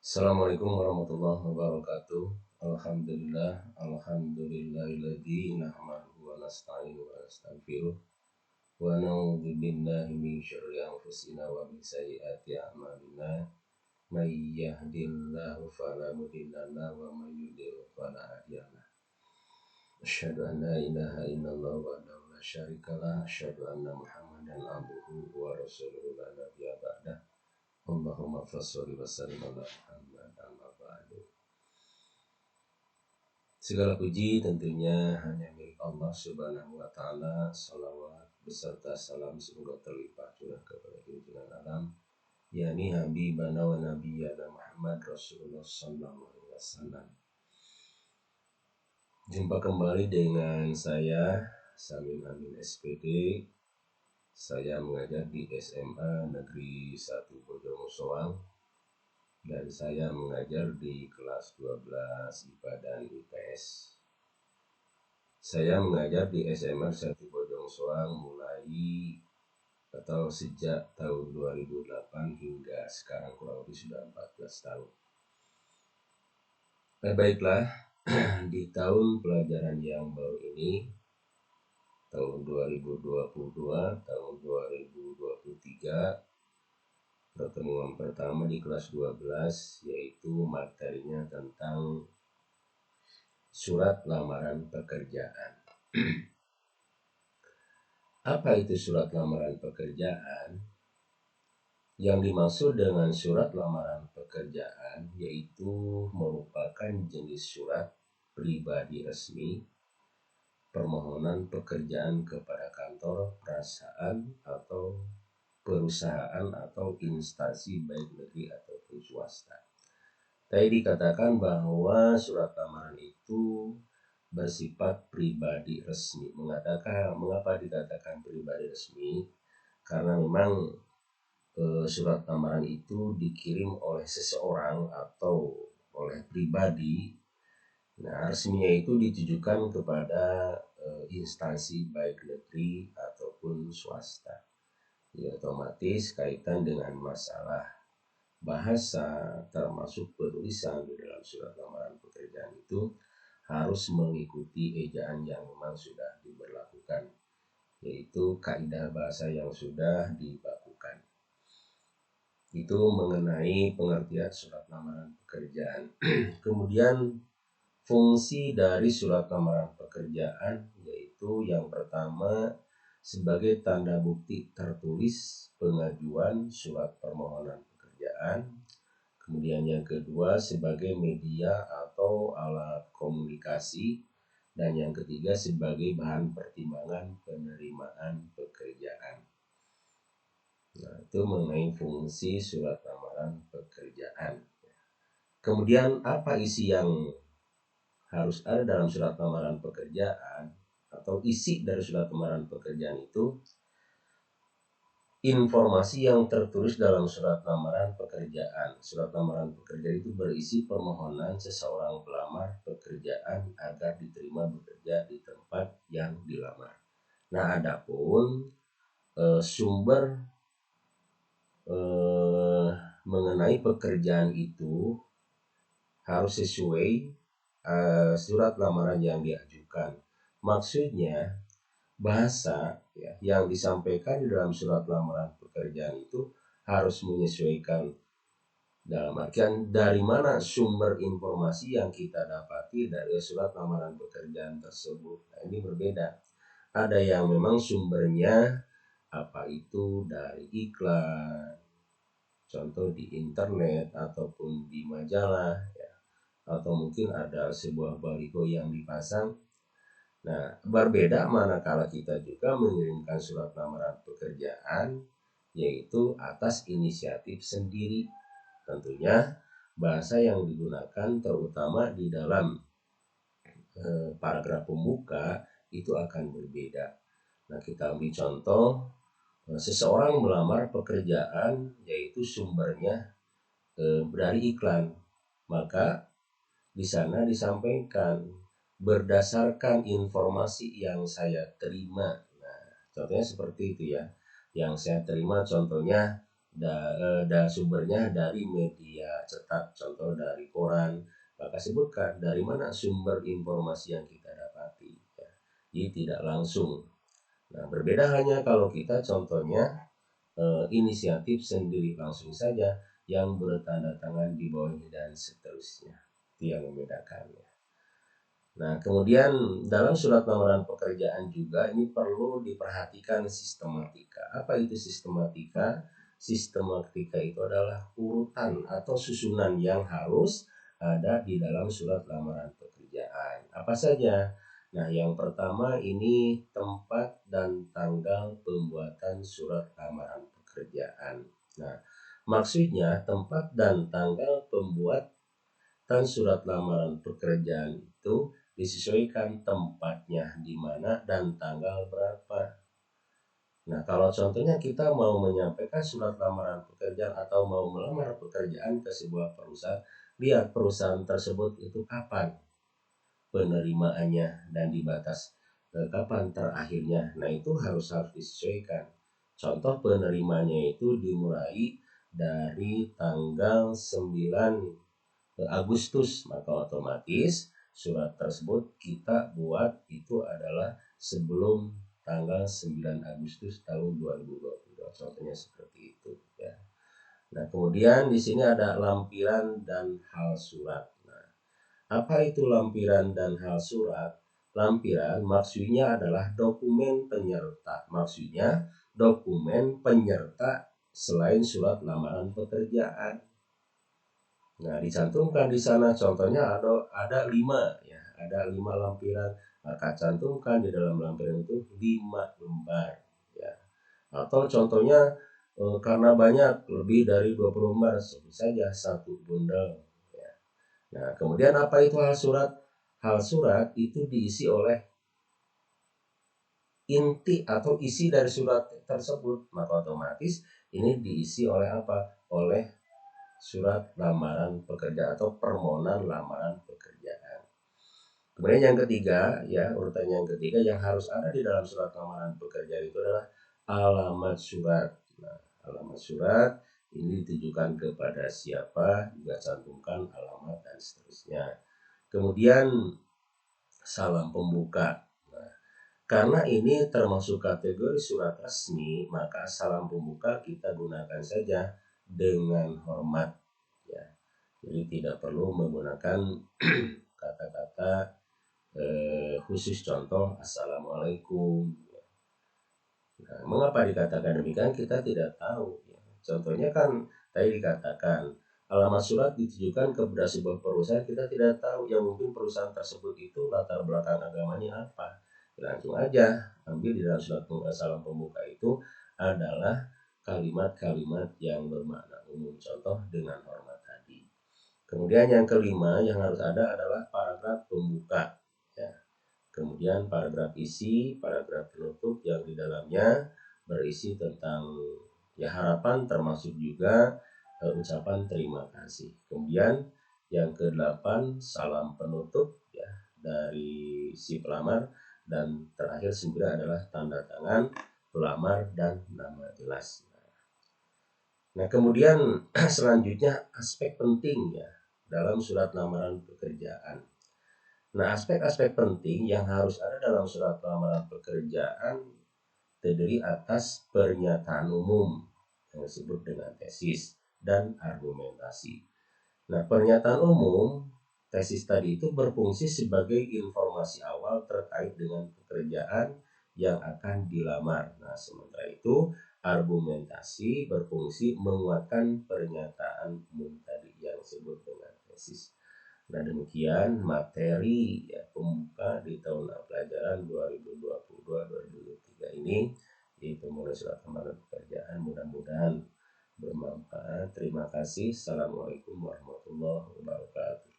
Assalamualaikum warahmatullahi wabarakatuh. Alhamdulillahilladzi nahmaduhu wa nasta'inu wa nastaghfiruh wa na'udzu billahi min syururi anfusina wa min sayyiati a'malina. May yahdihillahu fala mudilla lahu wa may yudlil fala hadiya lahu. Asyhadu an la ilaha illallah wahdahu la syarikalah, asyhadu anna Muhammadan abduhu wa rasuluhu la nabiyya ba'dah. Allahumma shalli wa sallim ala Muhammad amma ba'du. Segala puji tentunya hanya milik Allah Subhanahu wa taala. Salawat beserta salam semoga terlimpah curah kepada junjungan alam yakni habibana wa nabiyana Muhammad Rasulullah sallallahu alaihi wasallam. Jumpa kembali dengan saya Samin Amin SPD. Saya mengajar di SMA Negeri 1 Bojong Soang dan saya mengajar di kelas 12 IPA dan IPS. Saya mengajar di SMA 1 Bojong Soang sejak tahun 2008 hingga sekarang kurang lebih sudah 14 tahun. Baiklah, di tahun pelajaran yang baru ini, tahun 2022, tahun 2023, pertemuan pertama di kelas 12 yaitu materinya tentang surat lamaran pekerjaan. Apa itu surat lamaran pekerjaan? Yang dimaksud dengan surat lamaran pekerjaan yaitu merupakan jenis surat pribadi resmi permohonan pekerjaan kepada kantor, perasaan atau perusahaan atau instansi baik negeri ataupun swasta. Tadi dikatakan bahwa surat lamaran itu bersifat pribadi resmi. Mengapa dikatakan pribadi resmi? Karena memang surat lamaran itu dikirim oleh seseorang atau oleh pribadi. Nah, resminya itu ditujukan kepada instansi baik negeri ataupun swasta. Ya, otomatis kaitan dengan masalah bahasa termasuk penulisan di dalam surat lamaran pekerjaan itu harus mengikuti ejaan yang memang sudah diberlakukan, yaitu kaidah bahasa yang sudah dibakukan. Itu mengenai pengertian surat lamaran pekerjaan. Kemudian fungsi dari surat lamaran pekerjaan yaitu yang pertama sebagai tanda bukti tertulis pengajuan surat permohonan pekerjaan. Kemudian yang kedua sebagai media atau alat komunikasi. Dan yang ketiga sebagai bahan pertimbangan penerimaan pekerjaan. Nah, itu mengenai fungsi surat lamaran pekerjaan. Kemudian apa isi yang harus ada dalam surat lamaran pekerjaan atau isi dari surat lamaran pekerjaan itu? Informasi yang tertulis dalam surat lamaran pekerjaan. Surat lamaran pekerjaan itu berisi permohonan seseorang pelamar pekerjaan agar diterima bekerja di tempat yang dilamar. Nah, adapun sumber mengenai pekerjaan itu harus sesuai surat lamaran yang diajukan. Maksudnya bahasa yang disampaikan di dalam surat lamaran pekerjaan itu harus menyesuaikan, dalam artian dari mana sumber informasi yang kita dapati dari surat lamaran pekerjaan tersebut. Nah, ini berbeda. Ada yang memang sumbernya apa itu dari iklan, contoh di internet ataupun di majalah ya, atau mungkin ada sebuah baliho yang dipasang. Nah, berbeda manakala kita juga mengirimkan surat lamaran pekerjaan yaitu atas inisiatif sendiri. Tentunya bahasa yang digunakan terutama di dalam paragraf pembuka itu akan berbeda. Nah, kita ambil contoh seseorang melamar pekerjaan yaitu sumbernya dari iklan. Maka di sana disampaikan berdasarkan informasi yang saya terima. Nah, contohnya seperti itu ya. Yang saya terima contohnya sumbernya dari media cetak, contoh dari koran, maka sebutkan dari mana sumber informasi yang kita dapati, ya. Jadi tidak langsung. Nah, berbeda hanya kalau kita contohnya inisiatif sendiri langsung saja yang bertanda tangan di bawahnya dan seterusnya. Itu yang membedakannya. Nah, kemudian dalam surat lamaran pekerjaan juga ini perlu diperhatikan sistematika. Apa itu sistematika? Sistematika itu adalah urutan atau susunan yang harus ada di dalam surat lamaran pekerjaan. Apa saja? Nah, yang pertama ini tempat dan tanggal pembuatan surat lamaran pekerjaan. Nah, maksudnya tempat dan tanggal pembuatan surat lamaran pekerjaan itu disesuaikan tempatnya di mana dan tanggal berapa. Nah, kalau contohnya kita mau menyampaikan surat lamaran pekerjaan atau mau melamar pekerjaan ke sebuah perusahaan, lihat perusahaan tersebut itu kapan penerimaannya dan di batas kapan terakhirnya. Nah, itu harus disesuaikan. Contoh penerimanya itu dimulai dari tanggal 9 Agustus, maka otomatis surat tersebut kita buat itu adalah sebelum tanggal 9 Agustus tahun 2022. Contohnya seperti itu, ya. Nah, kemudian di sini ada lampiran dan hal surat. Nah, apa itu lampiran dan hal surat? Lampiran maksudnya adalah dokumen penyerta. Maksudnya dokumen penyerta selain surat lamaran pekerjaan. Nah, dicantumkan di sana contohnya ada 5, ya, ada 5 lampiran. Maka cantumkan di dalam lampiran itu 5 lembar, ya. Atau contohnya karena banyak lebih dari 20 lembar, sebut saja 1 bundel, ya. Nah, kemudian apa itu hal surat? Hal surat itu diisi oleh inti atau isi dari surat tersebut, maka otomatis ini diisi oleh apa? Oleh surat lamaran pekerjaan atau permohonan lamaran pekerjaan. Kemudian yang ketiga, ya, urutan yang ketiga yang harus ada di dalam surat lamaran pekerjaan itu adalah alamat surat. Nah, alamat surat ini ditujukan kepada siapa, juga cantumkan alamat dan seterusnya. Kemudian salam pembuka. Nah, karena ini termasuk kategori surat resmi, maka salam pembuka kita gunakan saja dengan hormat, ya. Jadi tidak perlu menggunakan kata-kata khusus, contoh assalamualaikum. Nah, mengapa dikatakan demikian? Kita tidak tahu, ya. Contohnya kan tadi dikatakan alamat surat ditujukan kepada sebuah perusahaan, kita tidak tahu, yang mungkin perusahaan tersebut itu latar belakang agamanya apa. Langsung aja ambil di dalam surat salam pembuka itu adalah kalimat-kalimat yang bermakna umum, contoh dengan hormat tadi. Kemudian yang kelima yang harus ada adalah paragraf pembuka, ya. Kemudian paragraf isi, paragraf penutup yang di dalamnya berisi tentang, ya, harapan termasuk juga ucapan terima kasih. Kemudian yang kedelapan salam penutup, ya, dari si pelamar, dan terakhir 9 adalah tanda tangan pelamar dan nama jelas. Nah, kemudian selanjutnya aspek penting, ya, dalam surat lamaran pekerjaan. Nah, aspek-aspek penting yang harus ada dalam surat lamaran pekerjaan terdiri atas pernyataan umum yang disebut dengan tesis dan argumentasi. Nah, pernyataan umum tesis tadi itu berfungsi sebagai informasi awal terkait dengan pekerjaan yang akan dilamar. Nah, sementara itu argumentasi berfungsi menguatkan pernyataan umum tadi yang disebut dengan tesis. Nah, demikian materi, ya, pembuka di tahun pelajaran 2022-2023 ini di pemulai surat lamaran pekerjaan. Mudah-mudahan bermanfaat. Terima kasih. Assalamualaikum warahmatullahi wabarakatuh.